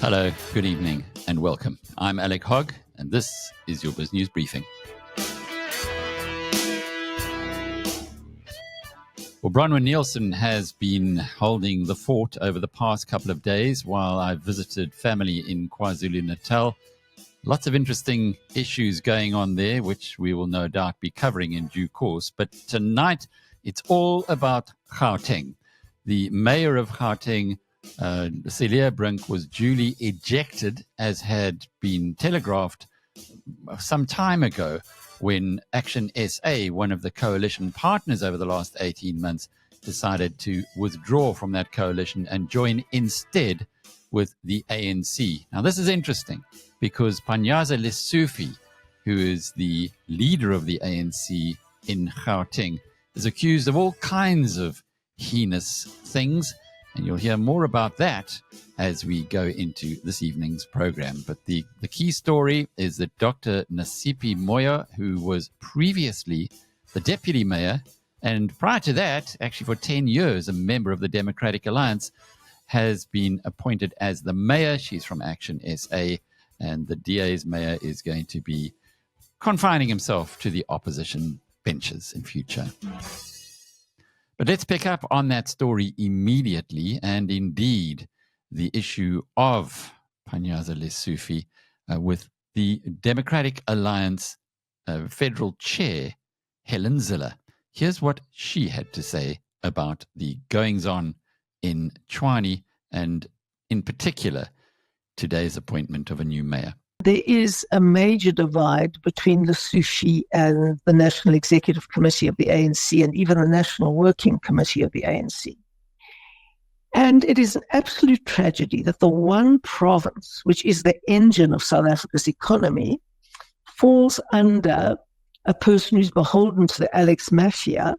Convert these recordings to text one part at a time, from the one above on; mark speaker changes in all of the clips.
Speaker 1: Hello, good evening, and welcome. I'm Alec Hogg, and this is your BizNews Briefing. Well, Bronwyn Nielsen has been holding the fort over the past couple of days while I visited family in KwaZulu-Natal. Lots of interesting issues going on there, which we will no doubt be covering in due course. But tonight, it's all about Gauteng. The mayor of Gauteng, Celia Brink, was duly ejected, as had been telegraphed some time ago when Action SA, one of the coalition partners over the last 18 months, decided to withdraw from that coalition and join instead with the ANC. Now, this is interesting because Panyaza Lesufi, who is the leader of the ANC in Gauteng, is accused of all kinds of heinous things. And you'll hear more about that as we go into this evening's program. But the key story is that Dr. Nasipi Moyo, who was previously the deputy mayor, and prior to that, actually for 10 years, a member of the Democratic Alliance, has been appointed as the mayor. She's from Action SA, and the DA's mayor is going to be confining himself to the opposition benches in future. But let's pick up on that story immediately, and indeed the issue of Panyaza Lesufi with the Democratic Alliance Federal Chair Helen Zille. Here's what she had to say about the goings-on in Tshwane, and in particular, today's appointment of a new mayor.
Speaker 2: There is a major divide between Lesufi and the National Executive Committee of the ANC and even the National Working Committee of the ANC. And it is an absolute tragedy that the one province, which is the engine of South Africa's economy, falls under a person who's beholden to the Alex Mafia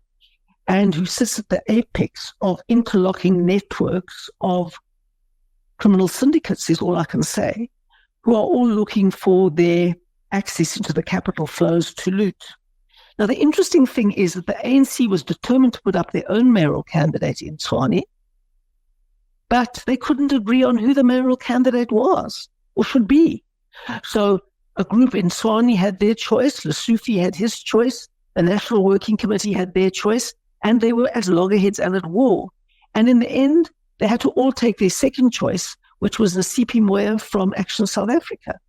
Speaker 2: and who sits at the apex of interlocking networks of criminal syndicates, is all I can say, who are all looking for their access into the capital flows to loot. Now, the interesting thing is that the ANC was determined to put up their own mayoral candidate in Tshwane, but they couldn't agree on who the mayoral candidate was or should be. So a group in Tshwane had their choice, Lesufi had his choice, the National Working Committee had their choice, and they were at loggerheads and at war. And in the end, they had to all take their second choice, which was Nasipi Moyo from Action South Africa.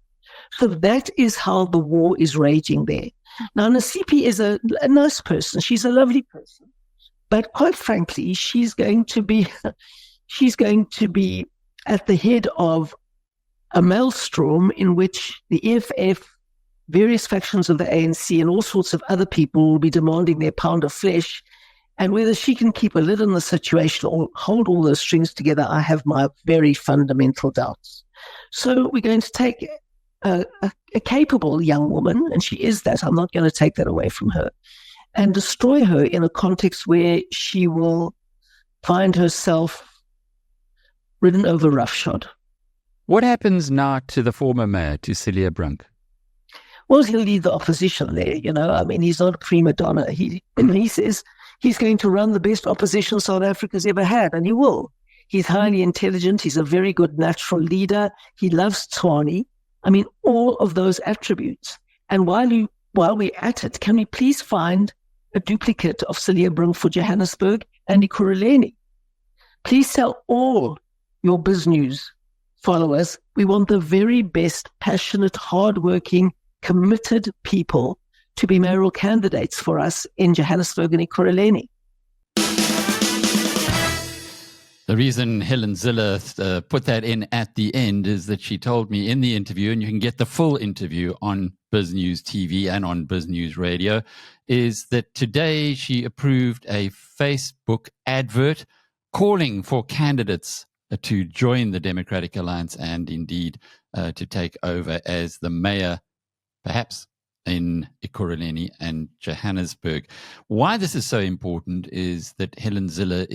Speaker 2: So that is how the war is raging there. Now, Nasipi is a nice person. She's a lovely person. But quite frankly, she's going to be at the head of a maelstrom in which the EFF, various factions of the ANC, and all sorts of other people will be demanding their pound of flesh. And whether she can keep a lid on the situation or hold all those strings together, I have my very fundamental doubts. So we're going to take a capable young woman, and she is that, I'm not going to take that away from her, and destroy her in a context where she will find herself ridden over roughshod.
Speaker 1: What happens now to the former mayor, to Celia Brink?
Speaker 2: Well, he'll lead the opposition there, I mean, he's not a prima donna. He says he's going to run the best opposition South Africa's ever had, and he will. He's highly intelligent. He's a very good natural leader. He loves Tshwane. I mean, all of those attributes. And while we're at it, can we please find a duplicate of Celia Brink for Johannesburg and Ekurhuleni? Please tell all your BizNews followers we want the very best, passionate, hardworking, committed people to be mayoral candidates for us in Johannesburg and Ekurhuleni.
Speaker 1: The reason Helen Zille put that in at the end is that she told me in the interview, and you can get the full interview on BizNews TV and on BizNews Radio, is that today she approved a Facebook advert calling for candidates to join the Democratic Alliance and indeed to take over as the mayor, perhaps in Ekurhuleni and Johannesburg. Why this is so important is that Helen Zille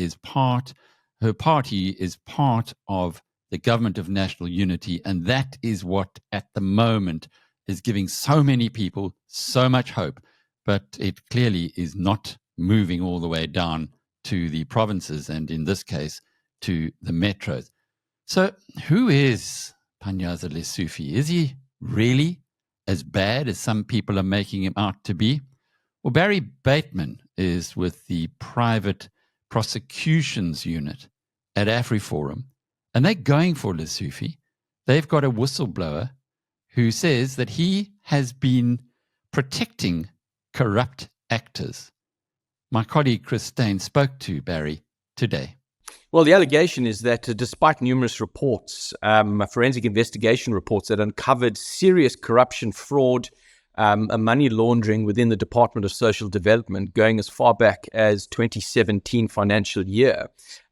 Speaker 1: her party is part of the government of national unity, and that is what at the moment is giving so many people so much hope, but it clearly is not moving all the way down to the provinces and in this case to the metros. So who is Panyaza Lesufi? Is he really as bad as some people are making him out to be? Well, Barry Bateman is with the Private Prosecutions Unit at Afriforum, and they're going for Lesufi. They've got a whistleblower who says that he has been protecting corrupt actors. My colleague Chris Steyn spoke to Barry today.
Speaker 3: Well, the allegation is that despite numerous reports, forensic investigation reports that uncovered serious corruption, fraud, money laundering within the Department of Social Development going as far back as 2017 financial year,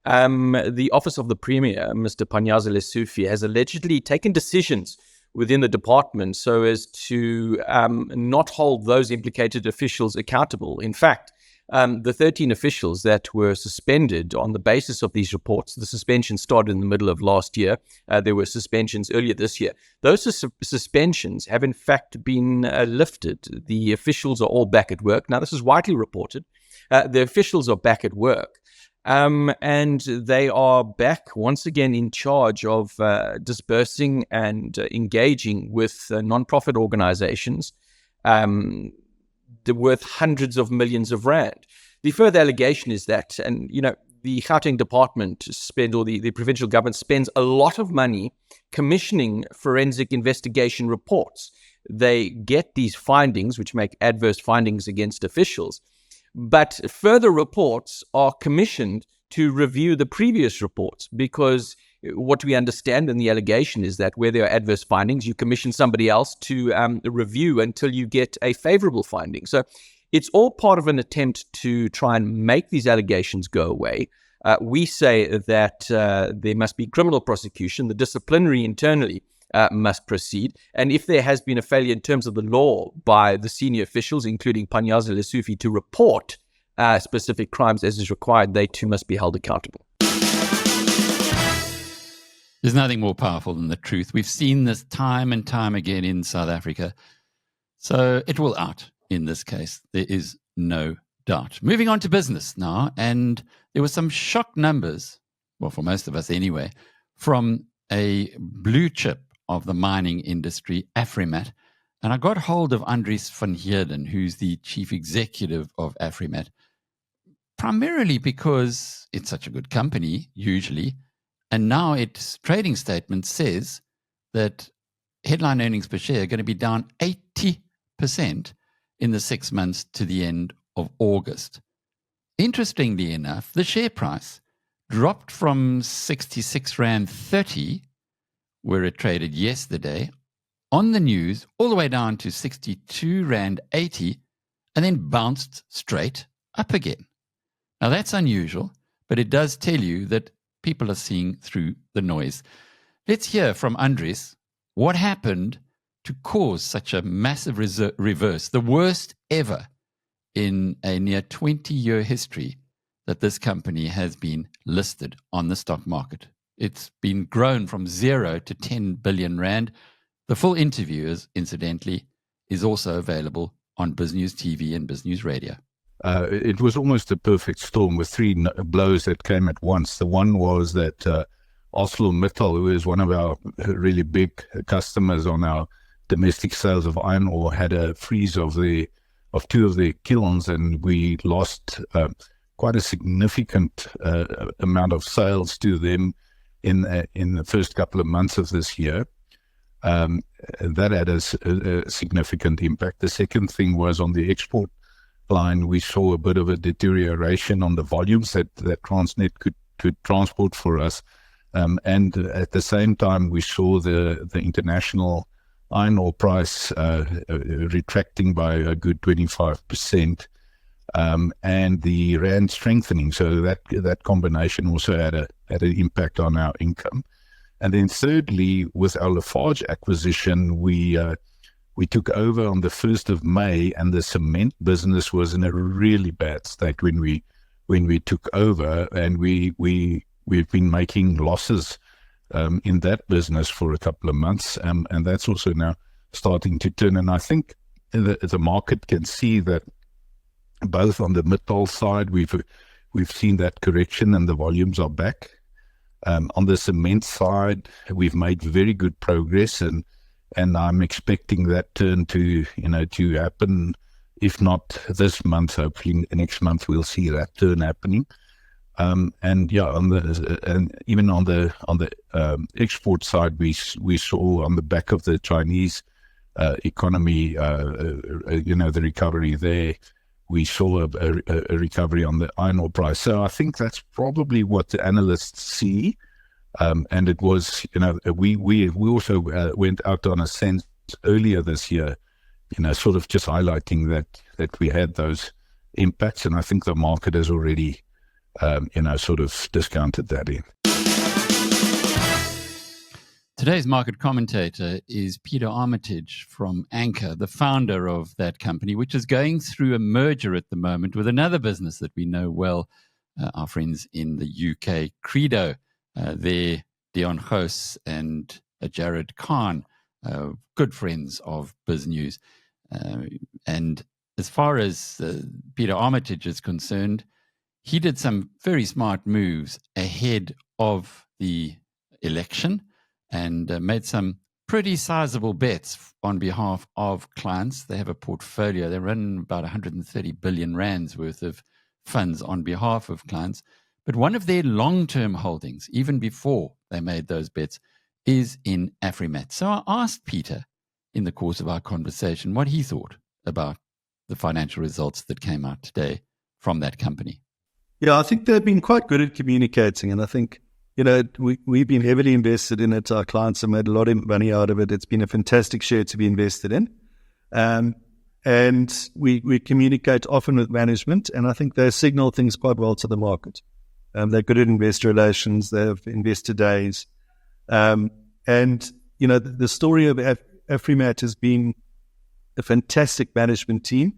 Speaker 3: the Office of the Premier, Mr. Panyaza Lesufi, has allegedly taken decisions within the department so as to not hold those implicated officials accountable. In fact, the 13 officials that were suspended on the basis of these reports, the suspension started in the middle of last year. There were suspensions earlier this year. Those suspensions have in fact been lifted. The officials are all back at work. Now, this is widely reported. The officials are back at work. And they are back once again in charge of disbursing and engaging with non-profit organizations worth hundreds of millions of rand. The further allegation is that, and the Gauteng department the provincial government spends a lot of money commissioning forensic investigation reports. They get these findings, which make adverse findings against officials, but further reports are commissioned to review the previous reports, because what we understand in the allegation is that where there are adverse findings, you commission somebody else to review until you get a favorable finding. So it's all part of an attempt to try and make these allegations go away. We say that there must be criminal prosecution, the disciplinary internally must proceed. And if there has been a failure in terms of the law by the senior officials, including Panyaza Lesufi, to report specific crimes as is required, they too must be held accountable.
Speaker 1: There's nothing more powerful than the truth. We've seen this time and time again in South Africa. So it will out in this case. There is no doubt. Moving on to business now. And there were some shock numbers, well, for most of us anyway, from a blue chip of the mining industry, Afrimat. And I got hold of Andries van Heerden, who's the chief executive of Afrimat, primarily because it's such a good company, usually. And now its trading statement says that headline earnings per share are going to be down 80% in the 6 months to the end of August. Interestingly enough, the share price dropped from 66.30 Rand, where it traded yesterday, on the news, all the way down to 62.80 Rand, and then bounced straight up again. Now, that's unusual, but it does tell you that people are seeing through the noise. Let's hear from Andries what happened to cause such a massive reverse, the worst ever in a near 20-year history that this company has been listed on the stock market. It's been grown from 0 to 10 billion Rand. The full interview, incidentally, is also available on BizNews TV and BizNews Radio.
Speaker 4: It was almost a perfect storm with three blows that came at once. The one was that ArcelorMittal, who is one of our really big customers on our domestic sales of iron ore, had a freeze of two of the kilns, and we lost quite a significant amount of sales to them in the first couple of months of this year. That had a significant impact. The second thing was on the export line. We saw a bit of a deterioration on the volumes that Transnet could transport for us. And at the same time, we saw the international iron ore price retracting by a good 25%, and the rand strengthening. So that combination also had an impact on our income. And then thirdly, with our Lafarge acquisition, we took over on the 1st of May, and the cement business was in a really bad state when we took over, and we've been making losses in that business for a couple of months, and that's also now starting to turn. And I think the market can see that both on the Mittal side, we've seen that correction and the volumes are back. On the cement side, we've made very good progress, and I'm expecting that turn to happen. If not this month, hopefully next month we'll see that turn happening. And even on the export side, we saw on the back of the Chinese economy, the recovery there. We saw a recovery on the iron ore price. So I think that's probably what the analysts see. And it was, we also went out on a sense earlier this year, sort of just highlighting that we had those impacts. And I think the market has already, sort of discounted that in.
Speaker 1: Today's market commentator is Peter Armitage from Anchor, the founder of that company, which is going through a merger at the moment with another business that we know well, our friends in the UK, Credo. They're Dion Gous and Jared Khan, good friends of BizNews. And as far as Peter Armitage is concerned, he did some very smart moves ahead of the election and made some pretty sizable bets on behalf of clients. They have a portfolio. They run about 130 billion rands worth of funds on behalf of clients. But one of their long-term holdings, even before they made those bets, is in Afrimat. So I asked Peter in the course of our conversation what he thought about the financial results that came out today from that company.
Speaker 5: Yeah, I think they've been quite good at communicating, and I think we've been heavily invested in it. Our clients have made a lot of money out of it. It's been a fantastic share to be invested in. And we communicate often with management, and I think they signal things quite well to the market. They're good at investor relations. They have investor days. And, the story of Afrimat has been a fantastic management team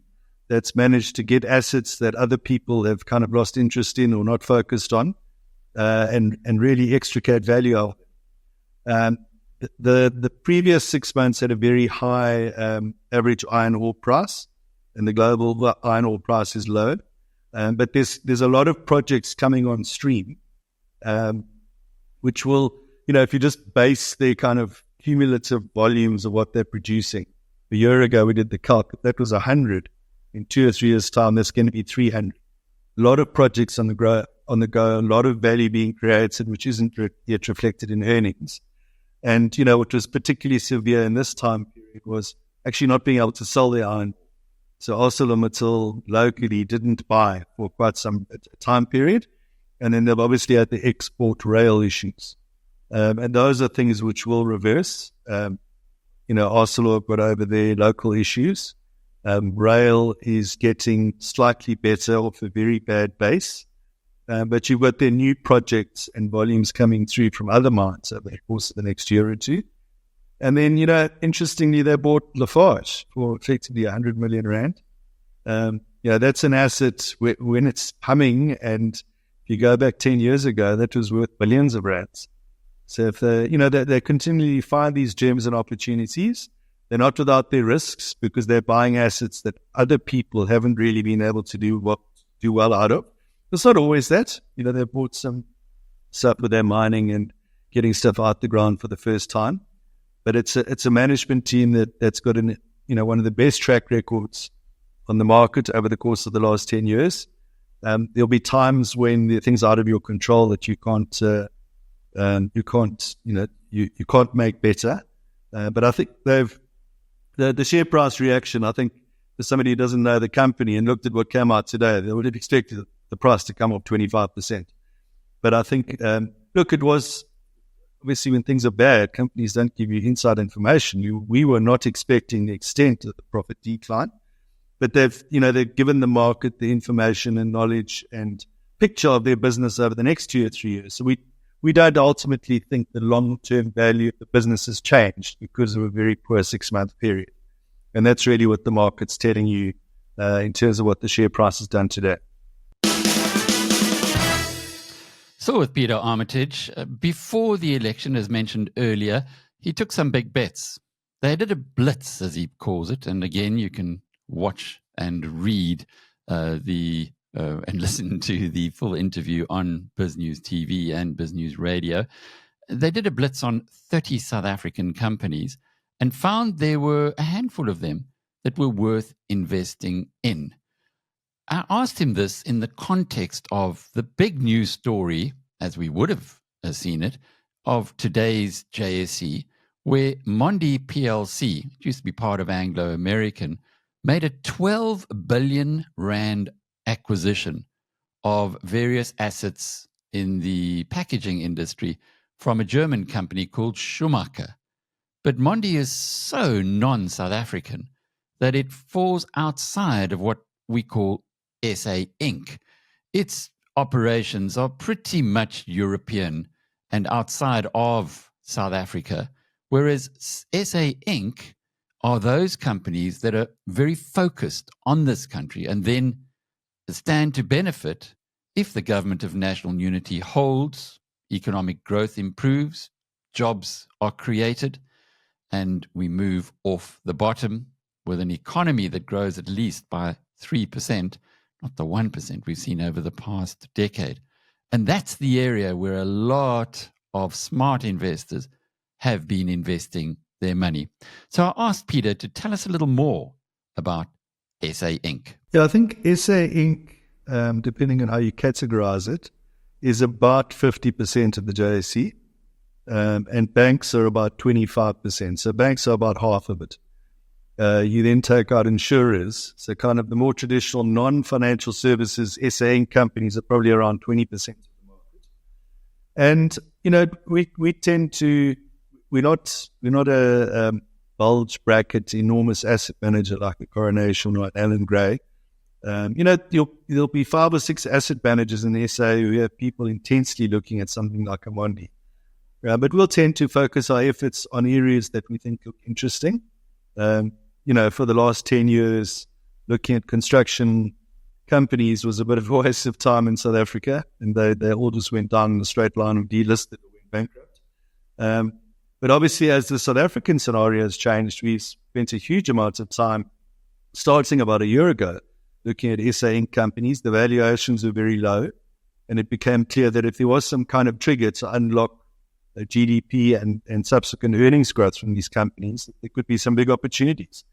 Speaker 5: that's managed to get assets that other people have kind of lost interest in or not focused on, and really extricate value out of it. The previous 6 months had a very high average iron ore price, and the global iron ore price is low. But there's a lot of projects coming on stream, which will, if you just base their kind of cumulative volumes of what they're producing. A year ago, we did the calc. That was 100. In 2 or 3 years' time, that's going to be 300. A lot of projects on the go, a lot of value being created, which isn't yet reflected in earnings. And, what was particularly severe in this time period was actually not being able to sell their iron. So ArcelorMittal locally didn't buy for quite some time period. And then they've obviously had the export rail issues. And those are things which will reverse. Arcelor got over their local issues. Rail is getting slightly better off a very bad base. But you've got their new projects and volumes coming through from other mines over the course of the next year or two. And then, interestingly, they bought Lafarge for effectively 100 million rand. That's an asset when it's humming, and if you go back 10 years ago, that was worth billions of rands. So if they continually find these gems and opportunities, they're not without their risks because they're buying assets that other people haven't really been able to do well out of. It's not always that. They've bought some stuff with their mining and getting stuff out the ground for the first time. But it's a management team that's got one of the best track records on the market over the course of the last 10 years. There'll be times when the things out of your control that you can't make better. But I think the share price reaction, I think for somebody who doesn't know the company and looked at what came out today, they would have expected the price to come up 25%. But I think, it was obviously when things are bad, companies don't give you inside information. We were not expecting the extent of the profit decline, but they've given the market the information and knowledge and picture of their business over the next 2 or 3 years. So we don't ultimately think the long-term value of the business has changed because of a very poor 6-month period. And that's really what the market's telling you in terms of what the share price has done today.
Speaker 1: So with Peter Armitage, before the election, as mentioned earlier, he took some big bets. They did a blitz, as he calls it. And again, you can watch and read the and listen to the full interview on BizNews TV and BizNews Radio, they did a blitz on 30 South African companies and found there were a handful of them that were worth investing in. I asked him this in the context of the big news story, as we would have seen it, of today's JSE, where Mondi PLC, which used to be part of Anglo American, made a 12 billion rand acquisition of various assets in the packaging industry from a German company called Schumacher. But Mondi is so non-South African that it falls outside of what we call SA Inc. Its operations are pretty much European and outside of South Africa, whereas SA Inc. are those companies that are very focused on this country and then stand to benefit if the government of national unity holds, economic growth improves, jobs are created, and we move off the bottom with an economy that grows at least by 3%, not the 1% we've seen over the past decade. And that's the area where a lot of smart investors have been investing their money. So I asked Peter to tell us a little more about SA Inc.
Speaker 5: Yeah, I think SA Inc., depending on how you categorize it, is about 50% of the JSE, and banks are about 25%. So banks are about half of it. You then take out insurers, so kind of the more traditional non-financial services SA Inc. companies are probably around 20% of the market. And, you know, we tend to, we're not a bulge bracket enormous asset manager like a Coronation or an Allan Gray. You know, there'll be 5 or 6 asset managers in SA who have people intensely looking at something like a Mondi. But we'll tend to focus our efforts on areas that we think look interesting. You know, for the last 10 years, looking at construction companies was a bit of a waste of time in South Africa, and they all just went down in a straight line of delisted or went bankrupt. But obviously, as the South African scenario has changed, we've spent a huge amount of time, starting about a year ago, looking at SA Inc. companies. The valuations were very low, and it became clear that if there was some kind of trigger to unlock GDP and subsequent earnings growth from these companies, there could be some big opportunities.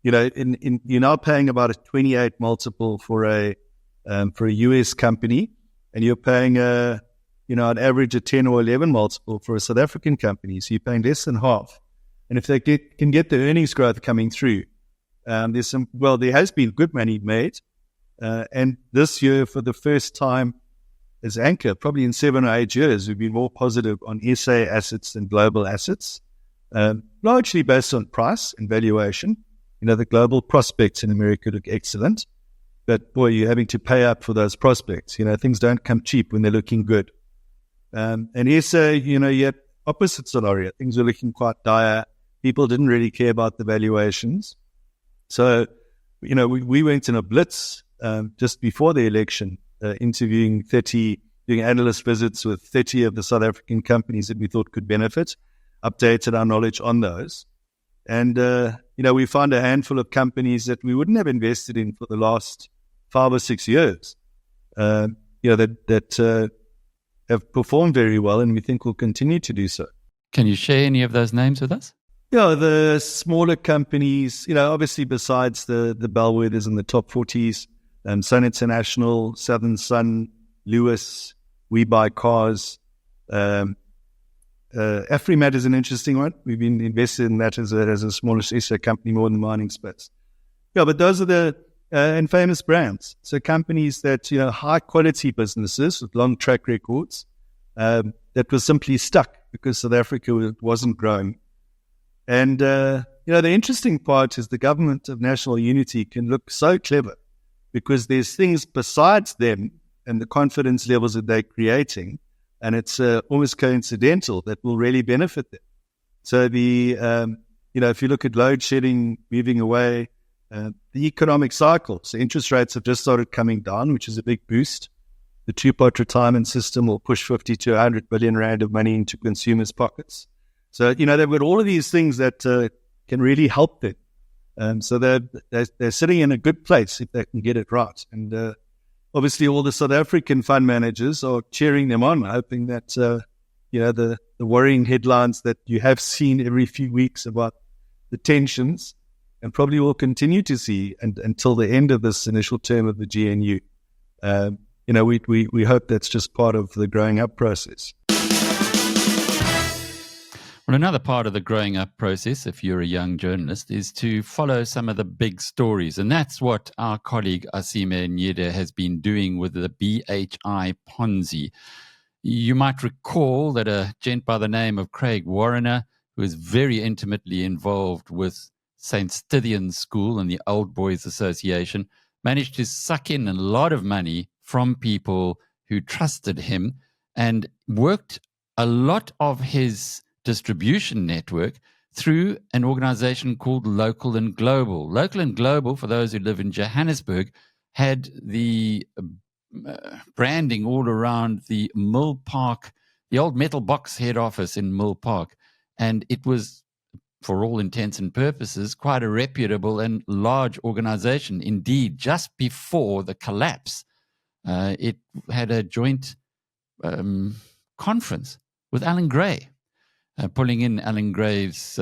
Speaker 5: You know, you're now paying about a 28 multiple for a US company, and you're paying an average of 10 or 11 multiple for a South African company. So you're paying less than half. And if they can get the earnings growth coming through, there has been good money made. And this year, for the first time as Anchor, probably in 7 or 8 years, we've been more positive on SA assets than global assets, largely based on price and valuation. You know, the global prospects in America look excellent, but boy, you're having to pay up for those prospects. You know, things don't come cheap when they're looking good. And SA, you know, you had opposite scenario. Things were looking quite dire. People didn't really care about the valuations. So, you know, we went in a blitz just before the election, interviewing 30, doing analyst visits with 30 of the South African companies that we thought could benefit, updated our knowledge on those. And, you know, we found a handful of companies that we wouldn't have invested in for the last 5 or 6 years, you know, that have performed very well, and we think will continue to do so.
Speaker 1: Can you share any of those names with us?
Speaker 5: Yeah, the smaller companies, you know, obviously besides the bellwethers in the top 40s, Sun International, Southern Sun, Lewis, We Buy Cars. Afrimat is an interesting one. We've been invested in that as a smallish SA company, more in the mining space. Yeah, but those are the and famous brands. So companies that, you know, high quality businesses with long track records that were simply stuck because South Africa wasn't growing. And, you know, the interesting part is the government of national unity can look so clever because there's things besides them and the confidence levels that they're creating, and it's almost coincidental that will really benefit them. So you know, if you look at load shedding moving away, the economic cycle, so interest rates have just started coming down, which is a big boost. The two-pot retirement system will push 50 to 100 billion rand of money into consumers' pockets. So, you know, they've got all of these things that can really help them. So they're sitting in a good place if they can get it right. And obviously all the South African fund managers are cheering them on, hoping that, the worrying headlines that you have seen every few weeks about the tensions, and probably will continue to see until the end of this initial term of the GNU. We hope that's just part of the growing up process.
Speaker 1: Well, another part of the growing up process, if you're a young journalist, is to follow some of the big stories. And that's what our colleague Asime Nyide has been doing with the BHI Ponzi. You might recall that a gent by the name of Craig Warrener, who is very intimately involved with St. Stithian's School and the Old Boys Association, managed to suck in a lot of money from people who trusted him and worked a lot of his distribution network through an organization called Local and Global. Local and Global, for those who live in Johannesburg, had the branding all around the Mill Park, the old metal box head office in Mill Park. And it was, for all intents and purposes, quite a reputable and large organization. Indeed, just before the collapse, it had a joint conference with Alan Gray, pulling in Alan Gray's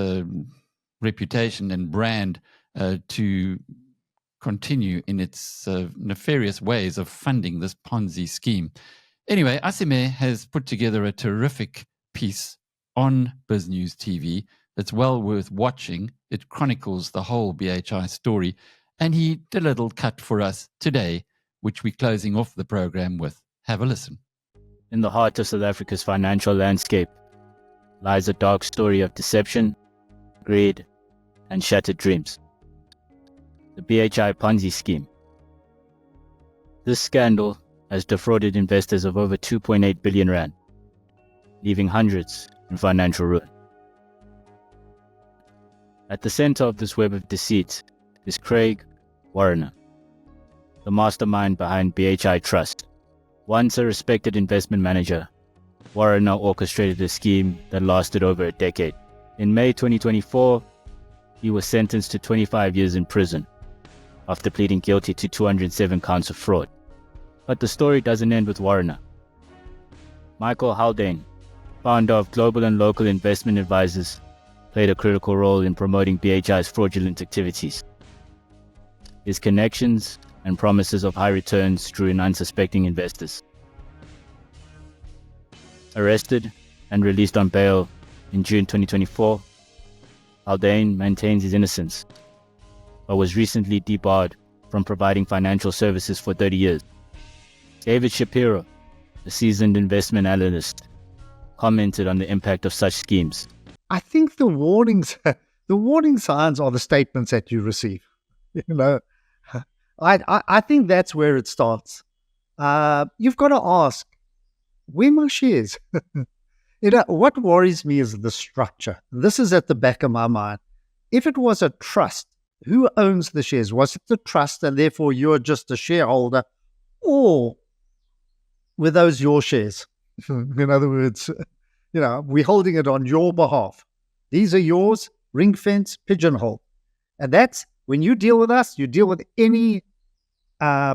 Speaker 1: reputation and brand to continue in its nefarious ways of funding this Ponzi scheme. Anyway, Asime has put together a terrific piece on BizNews TV that's well worth watching. It chronicles the whole BHI story, and he did a little cut for us today, which we're closing off the program with. Have a listen.
Speaker 6: In the heart of South Africa's financial landscape lies a dark story of deception, greed, and shattered dreams. The BHI Ponzi scheme. This scandal has defrauded investors of over 2.8 billion rand, leaving hundreds in financial ruin. At the center of this web of deceit is Craig Warrener, the mastermind behind BHI Trust. Once a respected investment manager, Warrener orchestrated a scheme that lasted over a decade. In May 2024, he was sentenced to 25 years in prison after pleading guilty to 207 counts of fraud. But the story doesn't end with Warrener. Michael Haldane, founder of Global and Local Investment Advisors, played a critical role in promoting BHI's fraudulent activities. His connections and promises of high returns drew in unsuspecting investors. Arrested and released on bail in June 2024, Haldane maintains his innocence, but was recently debarred from providing financial services for 30 years. David Shapiro, a seasoned investment analyst, commented on the impact of such schemes.
Speaker 7: I think the warning signs are the statements that you receive. I think that's where it starts. You've got to ask, where are my shares? What worries me is the structure. This is at the back of my mind. If it was a trust, who owns the shares? Was it the trust and therefore you're just a shareholder, or were those your shares? In other words, we're holding it on your behalf. These are yours, ring fence, pigeonhole. And that's when you deal with us, you deal with any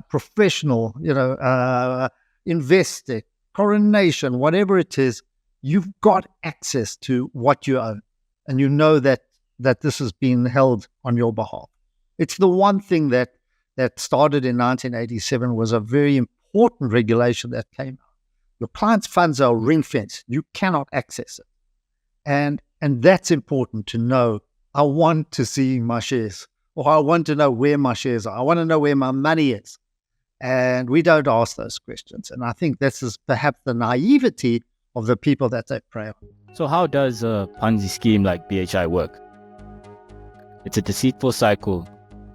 Speaker 7: professional, investor, coronation, whatever it is, you've got access to what you own. And you know that this has been held on your behalf. It's the one thing that started in 1987 was a very important regulation that came out. Your client's funds are ring-fenced. You cannot access it. And that's important to know. I want to see my shares, or I want to know where my shares are. I want to know where my money is. And we don't ask those questions. And I think this is perhaps the naivety of the people that they prey on.
Speaker 6: So how does a Ponzi scheme like BHI work? It's a deceitful cycle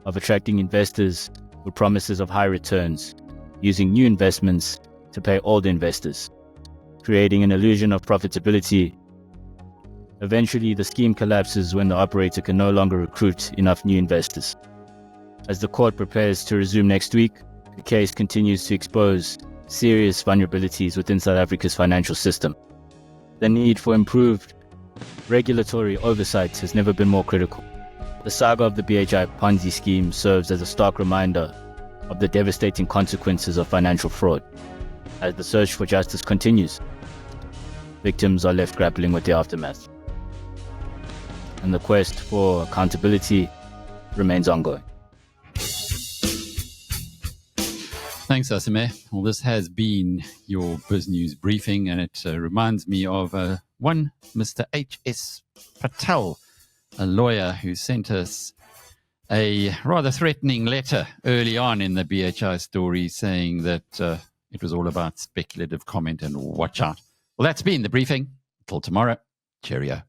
Speaker 6: of attracting investors with promises of high returns, using new investments to pay old investors, creating an illusion of profitability. Eventually, the scheme collapses when the operator can no longer recruit enough new investors. As the court prepares to resume next week, the case continues to expose serious vulnerabilities within South Africa's financial system. The need for improved regulatory oversight has never been more critical. The saga of the BHI Ponzi scheme serves as a stark reminder of the devastating consequences of financial fraud. As the search for justice continues, victims are left grappling with the aftermath, and the quest for accountability remains ongoing.
Speaker 1: Thanks, Asime. Well, this has been your BizNews Briefing, and it reminds me of one Mr. H.S. Patel, a lawyer who sent us a rather threatening letter early on in the BHI story saying that it was all about speculative comment and watch out. Well, that's been the briefing. Till tomorrow. Cheerio.